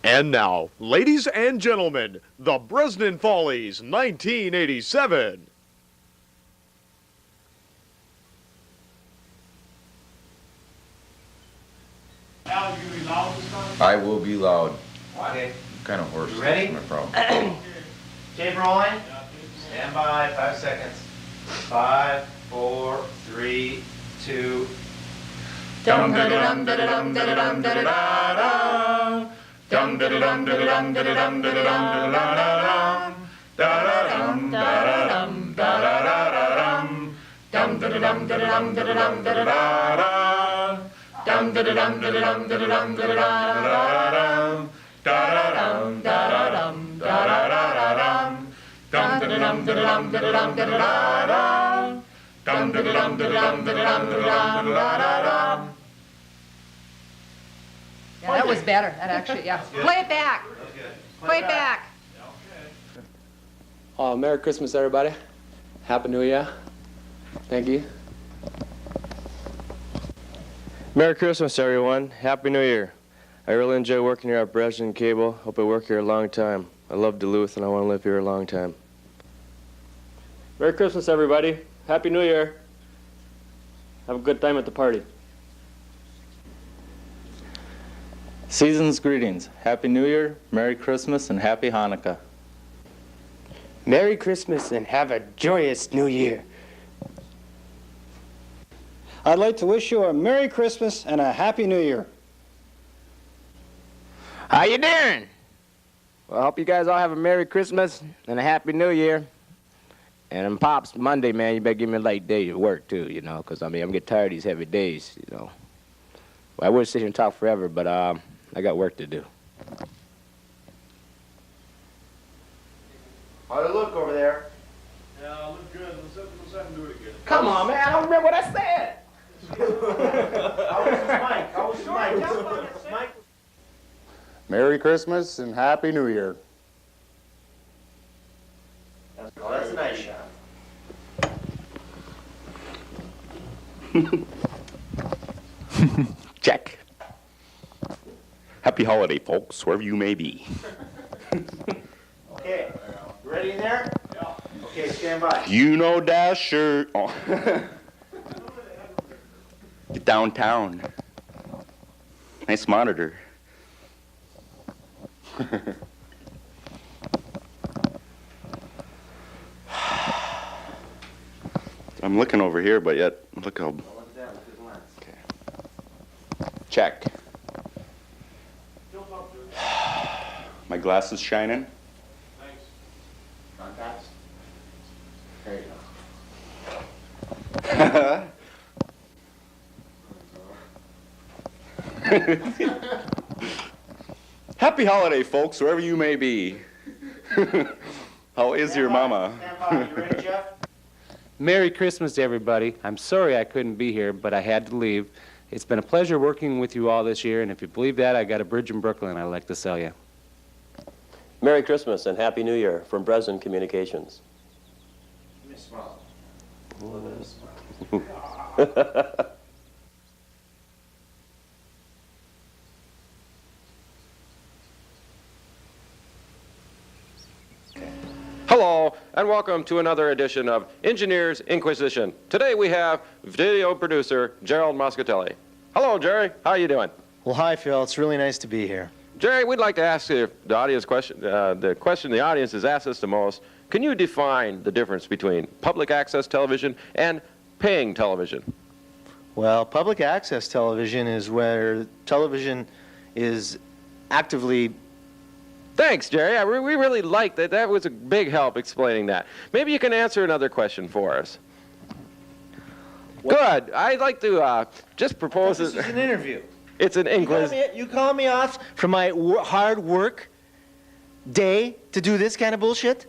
And now, ladies and gentlemen, the Bresnan Follies, 1987. Al, you gonna be loud this time? I will be loud. Okay. Kind of hoarse. You ready? That's my problem. Tape rolling. Stand by. 5 seconds. 5, 4, 3, 2. Dum da dum da dum da dum da da dum da dum da dum da dum da dum da dum da dum da dum dum da dum da dum da dum da da dum da dum da dum da dum da da dum da dum da dum dum da dum da dum da dum da da dum da dum da dum da dum da dum. Yeah, that was better. That actually, yeah. Play it back. Play it back. Merry Christmas, everybody. Happy New Year. Thank you. Merry Christmas, everyone. Happy New Year. I really enjoy working here at Bresnan Cable. Hope I work here a long time. I love Duluth, and I want to live here a long time. Merry Christmas, everybody. Happy New Year. Have a good time at the party. Season's greetings. Happy New Year, Merry Christmas, and Happy Hanukkah. Merry Christmas and have a joyous New Year. I'd like to wish you a Merry Christmas and a Happy New Year. How you doing? Well, I hope you guys all have a Merry Christmas and a Happy New Year. And Pops, Monday, man, you better give me a late day to work, too, you know, because, I mean, I'm getting tired of these heavy days, you know. Well, I would sit here and talk forever, but I got work to do. How'd it look over there? Yeah, look good. Let's have him do it again. Come on, man. I don't remember what I said. How was his mic? How was his mic? Mike? Merry Christmas and Happy New Year. Oh, that's a nice shot. Check. Happy holiday, folks, wherever you may be. Okay. You ready in there? Yeah. Okay, stand by. You know Dasher. Oh. Get downtown. Nice monitor. I'm looking over here, but yet, look how... Okay. Check. My glasses shining. Thanks. Contacts? There you go. Happy holiday, folks, wherever you may be. How is your mama? Stand by. You ready, Jeff? Merry Christmas, everybody. I'm sorry I couldn't be here, but I had to leave. It's been a pleasure working with you all this year, and if you believe that, I got a bridge in Brooklyn I'd like to sell you. Merry Christmas and Happy New Year from Bresnan Communications. Give me a smile. A little bit of a smile. Hello, and welcome to another edition of Engineers Inquisition. Today we have video producer Gerald Moscatelli. Hello, Jerry. How are you doing? Well, hi, Phil. It's really nice to be here. Jerry, we'd like to ask you the audience question. The question the audience has asked us the most. Can you define the difference between public access television and paying television? Well, public access television is where television is actively... Thanks, Jerry. We really liked that. That was a big help explaining that. Maybe you can answer another question for us. What? Good. I'd like to just propose... This is an interview. It's an English... You call me off from my hard work day to do this kind of bullshit?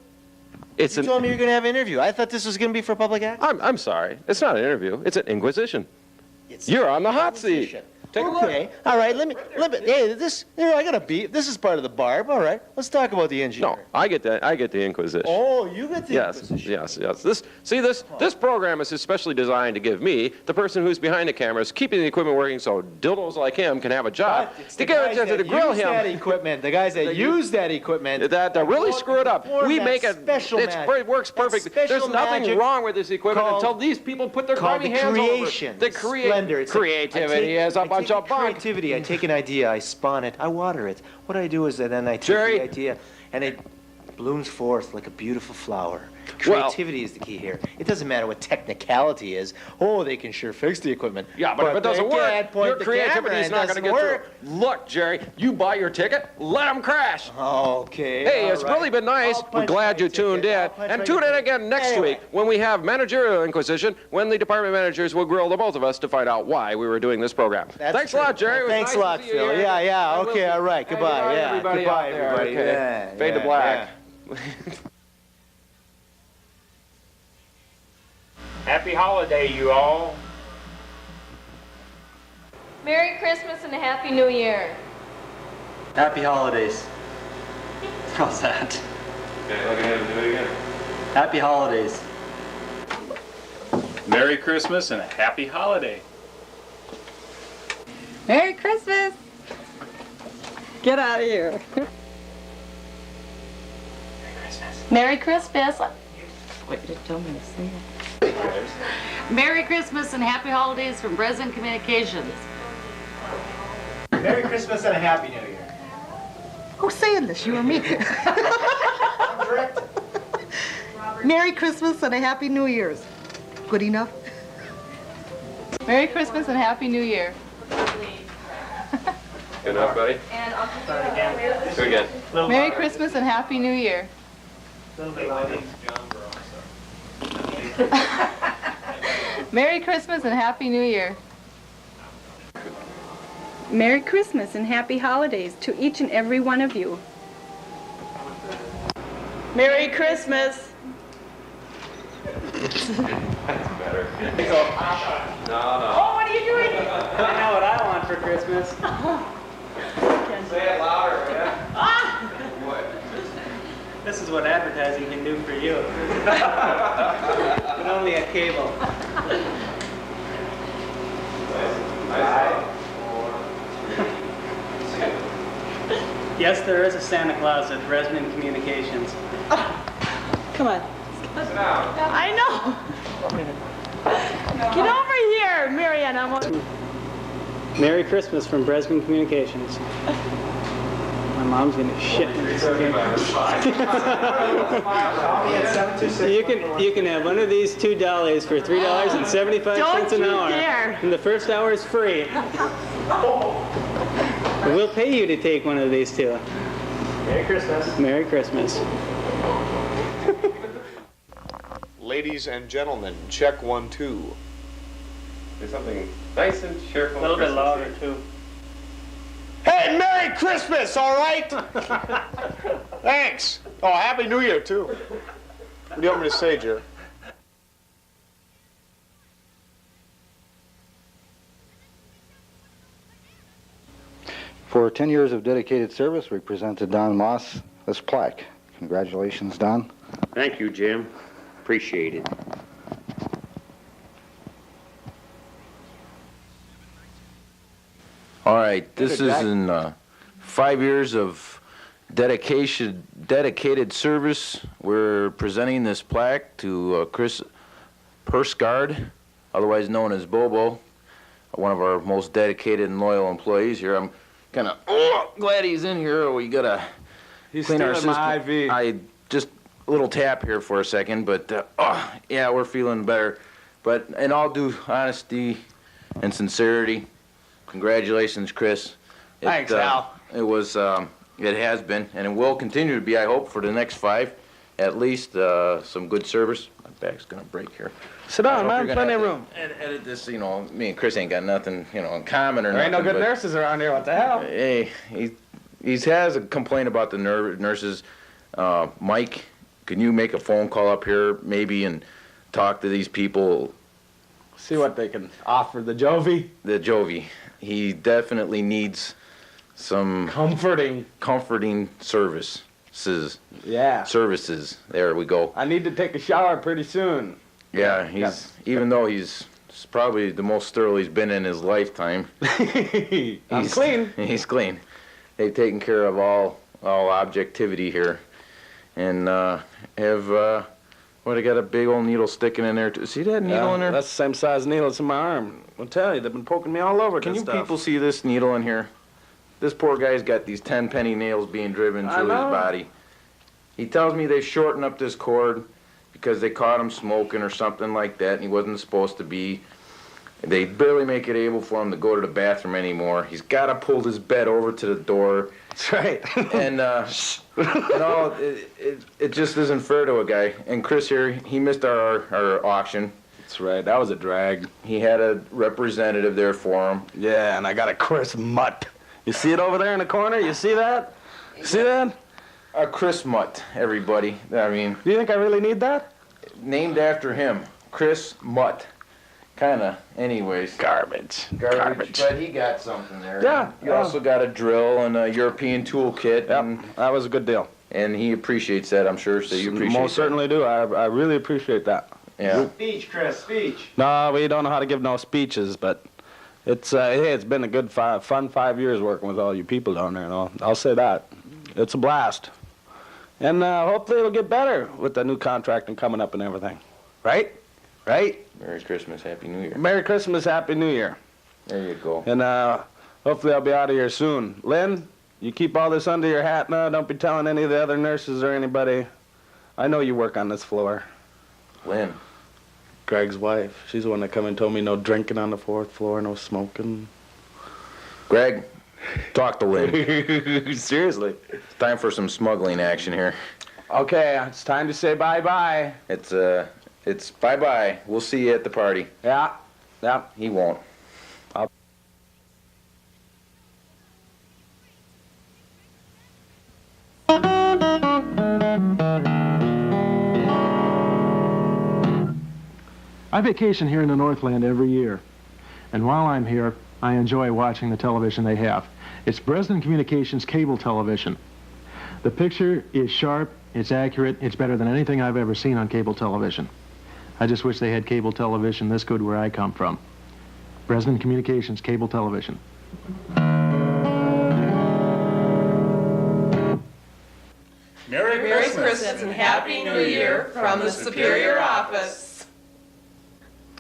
You told me you were going to have an interview. I thought this was going to be for public access. I'm sorry. It's not an interview. It's an inquisition. You're on the hot seat. Take a look. Okay, all right, let me, hey, this, I got a beat. This is part of the barb, all right. Let's talk about the engineer. No, I get the Inquisition. Oh, you get the Inquisition. Yes. This program is especially designed to give me, the person who's behind the cameras, keeping the equipment working so dildos like him can have a job. But it's to the get guys to that grill use him. that equipment, the guys that use that equipment. That really screw it up. We make it, it works perfect. There's nothing wrong with this equipment until these people put their grimy hands over it. The creativity is a bunch of bunk. Creativity, I take an idea, I spawn it, I water it. What I do is that then I take the idea and it blooms forth like a beautiful flower. Creativity is the key here. It doesn't matter what technicality is. Oh, they can sure fix the equipment. Yeah, but if it doesn't work, your creativity is not going to get through. Look, Jerry, you buy your ticket, let them crash. Okay. Hey, it's really been nice. We're glad you tuned in. And tune in again next week when we have Managerial Inquisition, when the department managers will grill the both of us to find out why we were doing this program. Thanks a lot, Jerry. Thanks a lot, Phil. Yeah. Okay, all right. Goodbye. Yeah. Goodbye, everybody. Okay. Fade to black. Happy holiday, you all. Merry Christmas and a Happy New Year. Happy holidays. How's that? Okay, look ahead and do it again. Happy holidays. Merry Christmas and a happy holiday. Merry Christmas. Get out of here. Merry Christmas. Wait, you told me to say it. Merry Christmas and happy holidays from Bresnan Communications. Merry Christmas and a Happy New Year. Who's saying this, you or me? Merry Christmas and a Happy New Year's. Good enough? Merry Christmas and Happy New Year. Good enough, buddy? And I'll start again. Do it again. Merry Christmas and Happy New Year. Merry Christmas and Happy New Year. Merry Christmas and Happy Holidays to each and every one of you. Merry Christmas. That's better. No. Oh, what are you doing? I know what I want for Christmas. Say it louder, man. What? This is what advertising can do for you. But only at cable. 5, 4, 3, 2. Yes, there is a Santa Claus at Bresnan Communications. Come on. Sit down. I know. Get over here, Marianne. I want. Merry Christmas from Bresnan Communications. My mom's gonna shit when this You can have one of these $2 for $3.75 an hour. And the first hour is free. We'll pay you to take one of these two. Merry Christmas. Merry Christmas. Ladies and gentlemen, check 1, 2. Do something nice and cheerful. A little bit louder, too. Hey, Merry Christmas, all right? Thanks. Oh, Happy New Year, too. What do you want me to say, Jer? For 10 years of dedicated service, we present to Don Moss this plaque. Congratulations, Don. Thank you, Jim. Appreciate it. All right, this is in 5 years of dedicated service. We're presenting this plaque to Chris Persgard, otherwise known as Bobo, one of our most dedicated and loyal employees here. I'm kind of glad he's in here. We gotta clean our system. I just a little tap here for a second, but yeah, we're feeling better. But in all due honesty and sincerity, congratulations, Chris. Thanks, Al. It was, it has been, and it will continue to be, I hope, for the next 5, at least, some good service. My back's gonna break here. Sit down, man, plenty of room. Edit this, you know, me and Chris ain't got nothing, you know, in common or nothing. There ain't no good nurses around here, what the hell? Hey, he has a complaint about the nurses. Mike, can you make a phone call up here, maybe, and talk to these people? See what they can offer, the Jovi. The Jovi. he definitely needs some comforting services. Yeah. Services. There we go. I need to take a shower pretty soon. Yeah, even though he's probably the most thorough he's been in his lifetime. I'm clean. He's clean. They've taken care of all objectivity here. And I got a big old needle sticking in there. See that needle in there? That's the same size needle as in my arm. I'll tell you, they've been poking me all over. Can you people see this needle in here? This poor guy's got these 10-penny nails being driven through his body. He tells me they shortened up this cord because they caught him smoking or something like that, and he wasn't supposed to be. They barely make it able for him to go to the bathroom anymore. He's got to pull his bed over to the door. That's right. And it just isn't fair to a guy. And Chris here, he missed our auction. That's right. That was a drag. He had a representative there for him. Yeah, and I got a Chris Mutt. You see it over there in the corner? You see that? See that? A Chris Mutt, everybody. I mean... Do you think I really need that? Named after him. Chris Mutt. Kinda, anyways. Garbage. But he got something there. Yeah. You also got a drill and a European toolkit. Yep, and that was a good deal. And he appreciates that, I'm sure, so you appreciate Most certainly do. I really appreciate that. Yeah. Speech, Chris, speech. No, we don't know how to give no speeches, but it's hey, it's been a good fun 5 years working with all you people down there, and I'll say that. It's a blast. And hopefully it'll get better with the new contract and coming up and everything. Right? Right? Merry Christmas, Happy New Year. Merry Christmas, Happy New Year. There you go. And hopefully I'll be out of here soon. Lynn, you keep all this under your hat now. Don't be telling any of the other nurses or anybody. I know you work on this floor. Lynn. Greg's wife. She's the one that come and told me no drinking on the 4th floor, no smoking. Greg, talk to Lynn. Seriously. It's time for some smuggling action here. Okay, it's time to say bye-bye. It's bye-bye. We'll see you at the party. Yeah. Yeah. He won't. I vacation here in the Northland every year. And while I'm here, I enjoy watching the television they have. It's Bresnan Communications cable television. The picture is sharp, it's accurate, it's better than anything I've ever seen on cable television. I just wish they had cable television this good where I come from. Bresnan Communications cable television. Merry Christmas and Happy New Year from the Superior Office.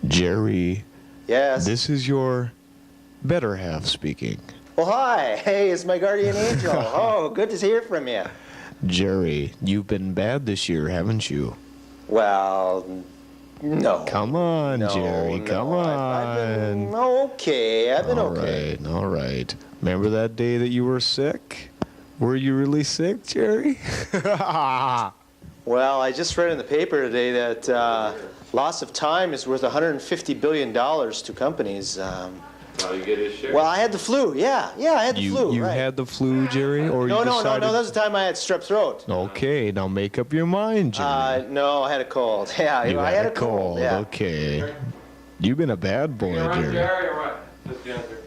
Jerry. Yes? This is your better half speaking. Well, hi. Hey, it's my guardian angel. Oh, good to hear from you. Jerry, you've been bad this year, haven't you? Well, no. Come on, Jerry, come on. I've been okay. I've been okay. All right. Remember that day that you were sick? Were you really sick, Jerry? Well, I just read in the paper today that loss of time is worth $150 billion to companies. Well, you get his share. Well, I had the flu. Yeah, I had the flu. You right. had the flu, Jerry, or No, you decided... that was the time I had strep throat. Okay, now make up your mind, Jerry. No, I had a cold. Yeah, I had a cold. Yeah. Okay. You've been a bad boy, Jerry. Jerry, or what? Just the answer.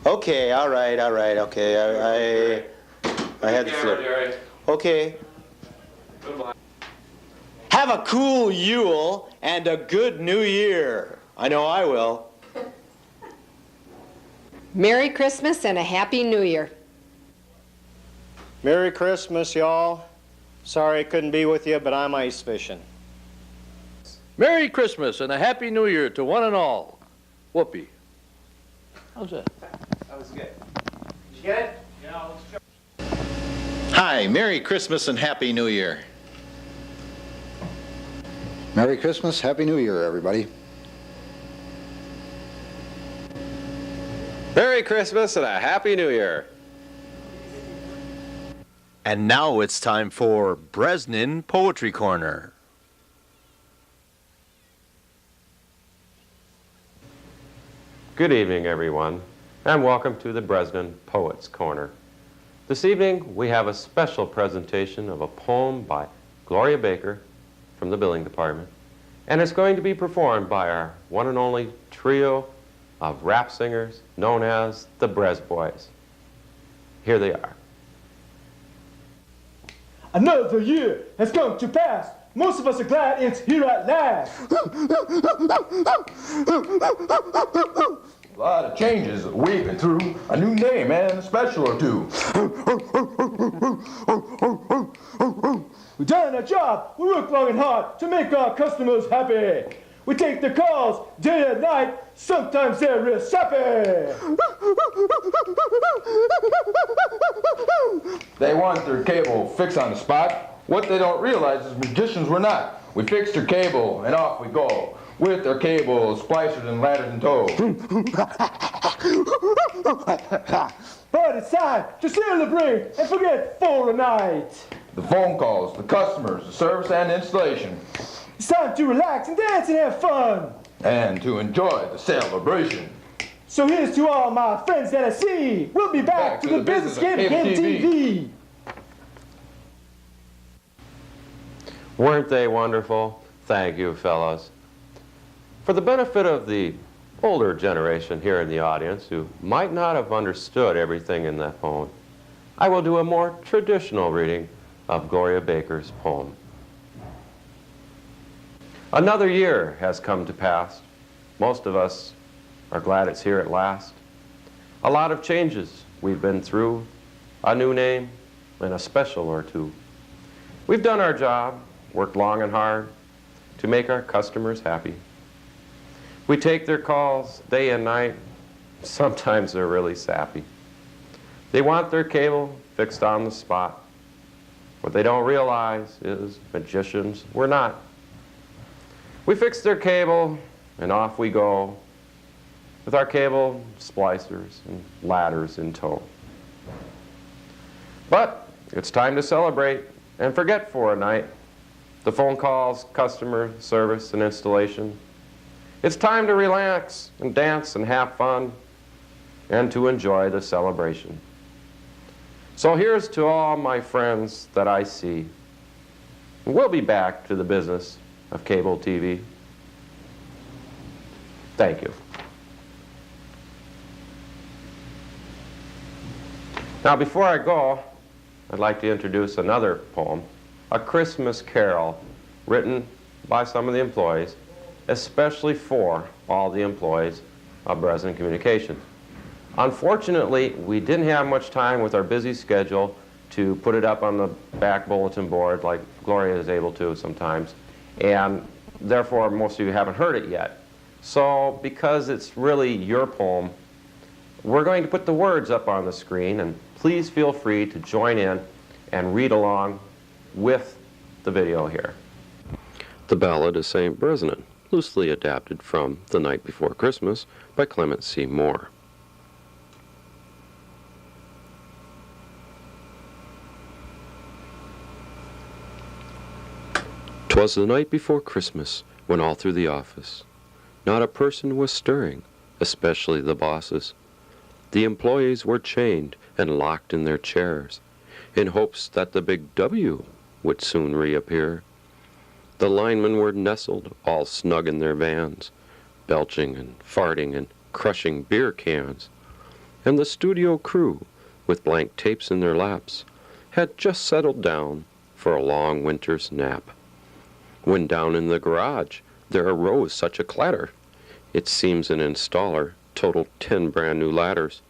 Okay, all right, okay. I had the flu. Jerry. Okay. Goodbye. Have a cool Yule and a good New Year. I know I will. Merry Christmas and a Happy New Year. Merry Christmas, y'all. Sorry I couldn't be with you, but I'm ice fishing. Merry Christmas and a Happy New Year to one and all. Whoopee. How's that? That was good. Did you get it? Yeah, let's check. Hi, Merry Christmas and Happy New Year. Merry Christmas, Happy New Year, everybody. Merry Christmas and a Happy New Year. And now it's time for Bresnan Poetry Corner. Good evening, everyone, and welcome to the Bresnan Poets Corner. This evening, we have a special presentation of a poem by Gloria Baker from the Billing Department, and it's going to be performed by our one and only trio of rap singers known as the Brez Boys. Here they are. Another year has come to pass. Most of us are glad it's here at last. A lot of changes we've been through. A new name and a special or two. We've done our job. We work long and hard to make our customers happy. We take their calls day and night. Sometimes they're real sappy. They want their cable fixed on the spot. What they don't realize is magicians we're not. We fix their cable and off we go. With their cable splicers and ladders in tow. But it's time to celebrate and forget for a night. The phone calls, the customers, the service and installation. It's time to relax and dance and have fun. And to enjoy the celebration. So here's to all my friends that I see. We'll be back to the business game TV. Weren't they wonderful? Thank you, fellas. For the benefit of the older generation here in the audience who might not have understood everything in that poem, I will do a more traditional reading of Gloria Baker's poem. Another year has come to pass. Most of us are glad it's here at last. A lot of changes we've been through, a new name and a special or two. We've done our job, worked long and hard to make our customers happy. We take their calls day and night. Sometimes they're really sappy. They want their cable fixed on the spot. What they don't realize is magicians we're not. We fix their cable and off we go with our cable splicers and ladders in tow. But it's time to celebrate and forget for a night the phone calls, customer service, and installation. It's time to relax and dance and have fun and to enjoy the celebration. So here's to all my friends that I see. We'll be back to the business of cable TV. Thank you. Now, before I go, I'd like to introduce another poem, A Christmas Carol, written by some of the employees, especially for all the employees of Bresnan Communications. Unfortunately, we didn't have much time with our busy schedule to put it up on the back bulletin board like Gloria is able to sometimes, and therefore most of you haven't heard it yet. So because it's really your poem, we're going to put the words up on the screen, and please feel free to join in and read along with the video here. The Ballad of St. Bresnan, loosely adapted from The Night Before Christmas by Clement C. Moore. 'Twas the night before Christmas, when all through the office not a person was stirring, especially the bosses. The employees were chained and locked in their chairs, in hopes that the big W would soon reappear. The linemen were nestled all snug in their vans, belching and farting and crushing beer cans. And the studio crew, with blank tapes in their laps, had just settled down for a long winter's nap. When down in the garage there arose such a clatter, it seems an installer totaled 10 brand new ladders.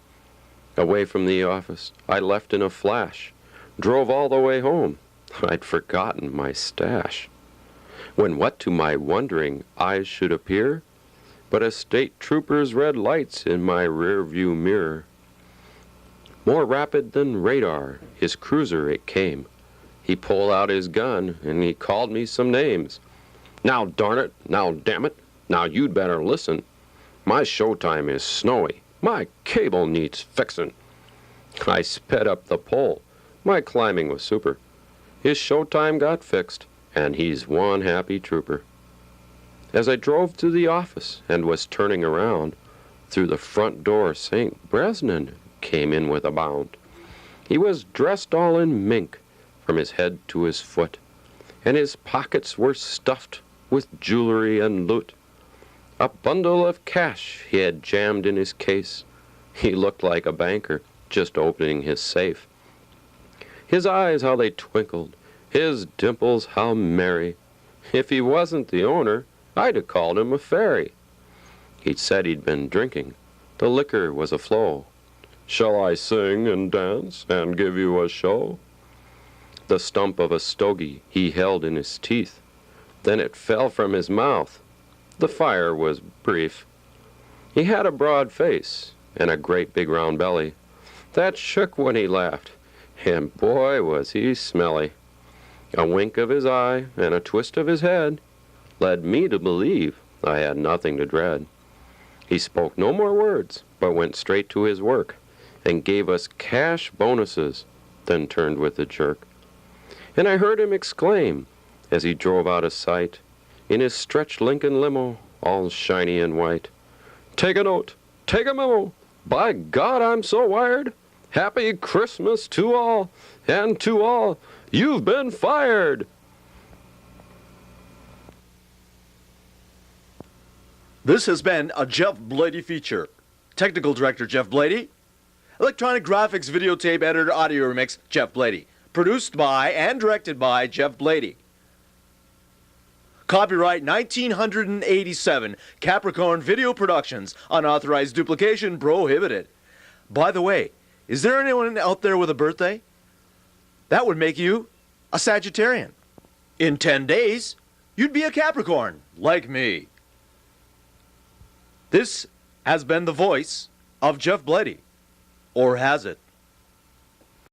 Away from the office I left in a flash, drove all the way home, I'd forgotten my stash. When what to my wondering eyes should appear but a state trooper's red lights in my rear view mirror. More rapid than radar, his cruiser it came. He pulled out his gun and he called me some names. Now darn it, now damn it, now you'd better listen. My showtime is snowy, my cable needs fixin'. I sped up the pole, my climbing was super. His showtime got fixed, and he's one happy trooper. As I drove to the office and was turning around, through the front door St. Bresnan came in with a bound. He was dressed all in mink, from his head to his foot, and his pockets were stuffed with jewelry and loot. A bundle of cash he had jammed in his case. He looked like a banker just opening his safe. His eyes, how they twinkled, his dimples, how merry. If he wasn't the owner, I'd have called him a fairy. He'd said he'd been drinking. The liquor was a flow. Shall I sing and dance and give you a show? The stump of a stogie he held in his teeth. Then it fell from his mouth. The fire was brief. He had a broad face and a great big round belly that shook when he laughed, and boy was he smelly. A wink of his eye and a twist of his head led me to believe I had nothing to dread. He spoke no more words, but went straight to his work and gave us cash bonuses, then turned with a jerk. And I heard him exclaim as he drove out of sight in his stretched Lincoln limo, all shiny and white, "Take a note, take a memo, by God I'm so wired. Happy Christmas to all, and to all, you've been fired." This has been a Jeff Blady feature. Technical Director Jeff Blady. Electronic Graphics Videotape Editor Audio Remix Jeff Blady. Produced by and directed by Jeff Blady. Copyright 1987, Capricorn Video Productions. Unauthorized duplication prohibited. By the way, is there anyone out there with a birthday? That would make you a Sagittarian. In 10 days, you'd be a Capricorn, like me. This has been the voice of Jeff Blady. Or has it?